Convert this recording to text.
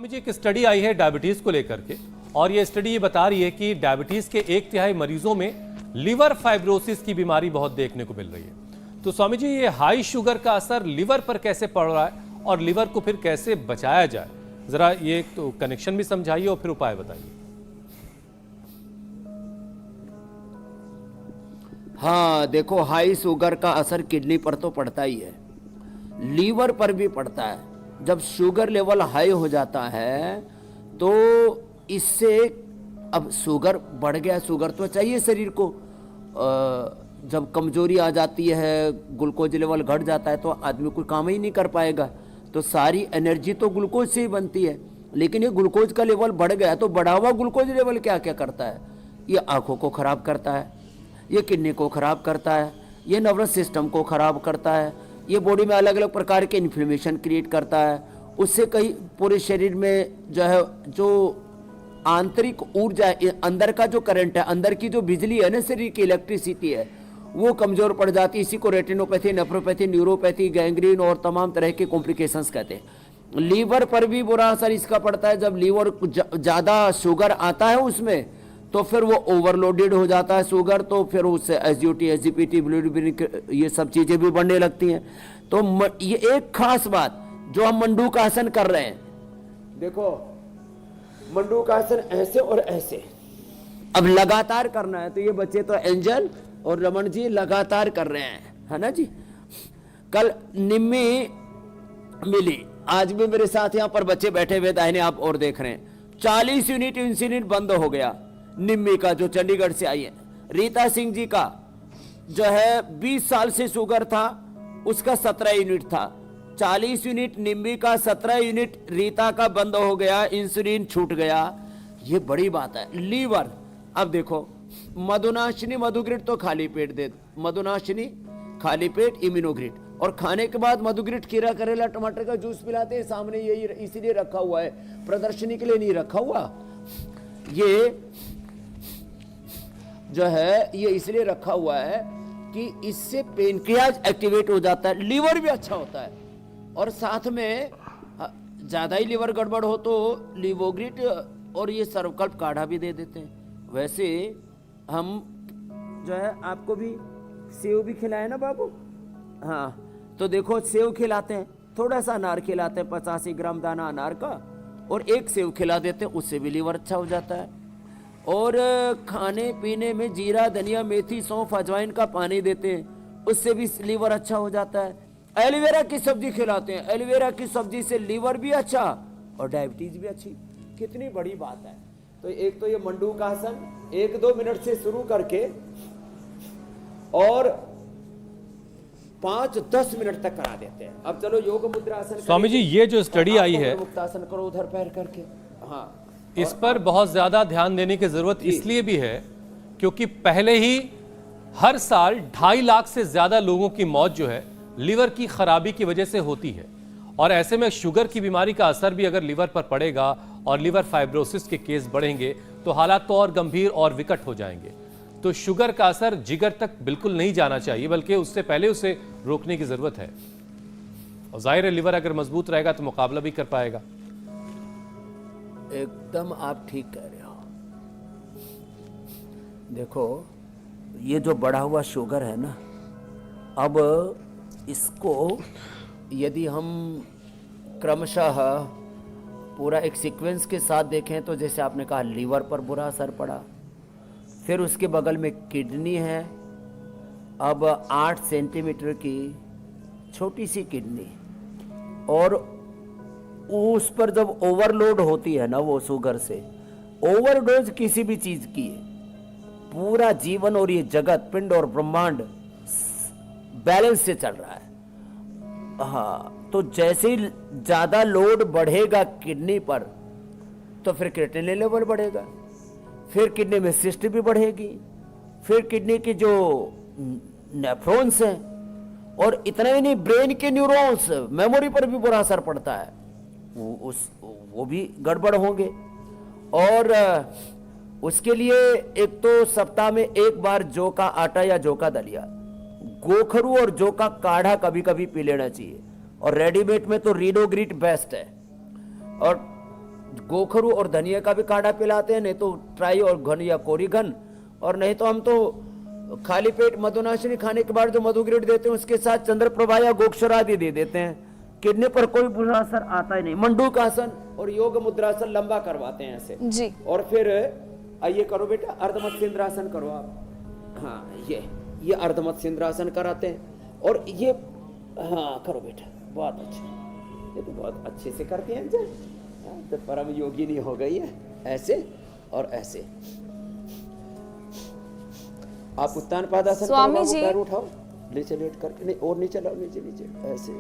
स्वामी जी, एक स्टडी आई है डायबिटीज को लेकर के, और ये स्टडी ये बता रही है कि डायबिटीज के 1/3 मरीजों में लिवर फाइब्रोसिस की बीमारी बहुत देखने को मिल रही है। तो स्वामी जी, ये हाई शुगर का असर लिवर पर कैसे पड़ रहा है और लिवर को फिर कैसे बचाया जाए, जरा ये तो कनेक्शन भी समझाइए और फिर उपाय बताइए। हाँ देखो, हाई शुगर का असर किडनी पर तो पड़ता ही है, लीवर पर भी पड़ता है। जब शुगर लेवल हाई हो जाता है तो इससे, अब शुगर बढ़ गया, शुगर तो चाहिए शरीर को, जब कमजोरी आ जाती है, ग्लूकोज लेवल घट जाता है तो आदमी कोई काम ही नहीं कर पाएगा। तो सारी एनर्जी तो ग्लूकोज से ही बनती है, लेकिन ये ग्लूकोज का लेवल बढ़ गया तो बढ़ा हुआ ग्लूकोज लेवल क्या क्या करता है, ये आंखों को खराब करता है, ये किडनी को खराब करता है, ये नर्वस सिस्टम को खराब करता है, ये बॉडी में अलग अलग प्रकार के इन्फ्लेमेशन क्रिएट करता है। उससे कहीं पूरे शरीर में जो है, जो आंतरिक ऊर्जा है, अंदर का जो करंट है, अंदर की जो बिजली है ना, शरीर की इलेक्ट्रिसिटी है, वो कमजोर पड़ जाती है। इसी को रेटिनोपैथी, नेफ्रोपैथी, न्यूरोपैथी, गैंग्रीन और तमाम तरह के कॉम्प्लिकेशंस कहते हैं। लीवर पर भी बुरा असर इसका पड़ता है। जब लीवर ज़्यादा शुगर आता है उसमें, तो फिर वो ओवरलोडेड हो जाता है शुगर, तो फिर उससे एसजीओटी, एसजीपीटी, बिलिरुबिन, ये सब चीज़ें भी बढ़ने लगती हैं। तो ये एक खास बात, जो हम मंडूकासन कर रहे हैं, देखो मंडूकासन ऐसे और ऐसे अब लगातार करना है। तो ये बच्चे तो एंजल और रमन जी लगातार कर रहे हैं, है ना जी। कल निम्मी मिली, आज भी मेरे साथ यहाँ पर बच्चे बैठे हुए दाहिने आप और देख रहे हैं, 40 यूनिट इंसुलिन बंद हो गया निम्मी का, जो चंडीगढ़ से आई है। रीता सिंह जी का जो है 20 साल से शुगर था, उसका 17 यूनिट था। 40 यूनिट निम्मी का, 17 यूनिट रीता का बंद हो गया, इंसुलिन छूट गया। ये बड़ी बात है। लीवर, अब देखो मधुनाशिनी मधुग्रिड तो खाली पेट दे, मधुनाशिनी खाली पेट, इम्यूनोग्रिड, और खाने के बाद मधुग्रिड, खीरा, करेला, टमाटर का जूस पिलाते हैं सामने, यही इसीलिए रखा हुआ है, प्रदर्शनी के लिए नहीं रखा हुआ। ये जो है ये इसलिए रखा हुआ है कि इससे पेनक्रियाज एक्टिवेट हो जाता है, लीवर भी अच्छा होता है। और साथ में ज्यादा ही लीवर गड़बड़ हो तो लिवोग्रिड और ये सर्वकल्प काढ़ा भी दे देते हैं। वैसे हम जो है आपको भी सेव भी खिलाए ना बाबू, हाँ तो देखो सेव खिलाते हैं, थोड़ा सा अनार खिलाते हैं, 85 ग्राम दाना अनार का, और एक सेव खिला देते हैं, उससे भी लीवर अच्छा हो जाता है। और खाने पीने में जीरा, धनिया, मेथी, सौंफ, अजवाइन का पानी देते हैं, उससे भी लीवर अच्छा हो जाता है। एलोवेरा की सब्जी खिलाते हैं, एलोवेरा की सब्जी से लीवर भी अच्छा और डायबिटीज भी अच्छी। कितनी बड़ी बात है। तो एक तो ये मंडूकासन 1-2 मिनट से शुरू करके और 5-10 मिनट तक करा देते हैं। अब चलो योग मुद्रा आसन। स्वामी जी, ये जो स्टडी आई है, मुक्तासन करो उधर पैर करके, हाँ इस पर बहुत ज्यादा ध्यान देने की जरूरत इसलिए भी है क्योंकि पहले ही हर साल 2.5 लाख से ज्यादा लोगों की मौत जो है लीवर की खराबी की वजह से होती है। और ऐसे में शुगर की बीमारी का असर भी अगर लीवर पर पड़ेगा और लीवर फाइब्रोसिस के केस बढ़ेंगे तो हालात तो और गंभीर और विकट हो जाएंगे। तो शुगर का असर जिगर तक बिल्कुल नहीं जाना चाहिए, बल्कि उससे पहले उसे रोकने की जरूरत है। और जाहिर है लिवर अगर मजबूत रहेगा तो मुकाबला भी कर पाएगा। एकदम आप ठीक कह रहे हो। देखो ये जो बढ़ा हुआ शुगर है ना, अब इसको यदि हम क्रमशः पूरा एक सीक्वेंस के साथ देखें तो जैसे आपने कहा लीवर पर बुरा असर पड़ा, फिर उसके बगल में किडनी है, अब 8 सेंटीमीटर की छोटी सी किडनी, और उस पर जब ओवरलोड होती है ना वो शुगर से, ओवरडोज किसी भी चीज की, पूरा जीवन और ये जगत, पिंड और ब्रह्मांड बैलेंस से चल रहा है। हाँ, तो जैसे ही ज्यादा लोड बढ़ेगा किडनी पर तो फिर क्रिएटिनिन लेवल बढ़ेगा, फिर किडनी में सिस्ट भी बढ़ेगी, फिर किडनी की जो नेफ्रॉन्स हैं, और इतना ही नहीं, ब्रेन के न्यूरॉन्स, मेमोरी पर भी बुरा असर पड़ता है, वो भी गड़बड़ होंगे। और उसके लिए एक तो सप्ताह में एक बार जौ का आटा या जौ का दलिया, गोखरू और जौ का काढ़ा कभी कभी पी लेना चाहिए। और रेडीमेड में तो रीडोग्रिट बेस्ट है। और गोखरू और धनिया का भी काढ़ा पिलाते हैं, नहीं तो ट्राई और घन या कोरी घन, और नहीं तो हम तो खाली पेट मधुनाशिनी खाने के बाद जो मधुग्रेड देते हैं उसके साथ चंद्रप्रभा या गोक्षर आदि दे देते हैं। किडनी पर कोई बुरा असर आता ही नहीं। मंडूक आसन और योग मुद्रासन लंबा करवाते हैं ऐसे जी। और फिर ये करो बेटा, अर्धमत सेंद्रासन करो आप। हाँ, ये अर्धमत सेंद्रासन कराते हैं। और ये हाँ करो बेटा, बहुत अच्छा, ये तो बहुत अच्छे से करते हैं। तो परम योगिनी हो गई है। ऐसे और ऐसे आप उत्तान पादासन स्वामी करो, जी। पैर उठाओ, नीचे लेट करके, नहीं और नीचे लाओ, नीचे नीचे ऐसे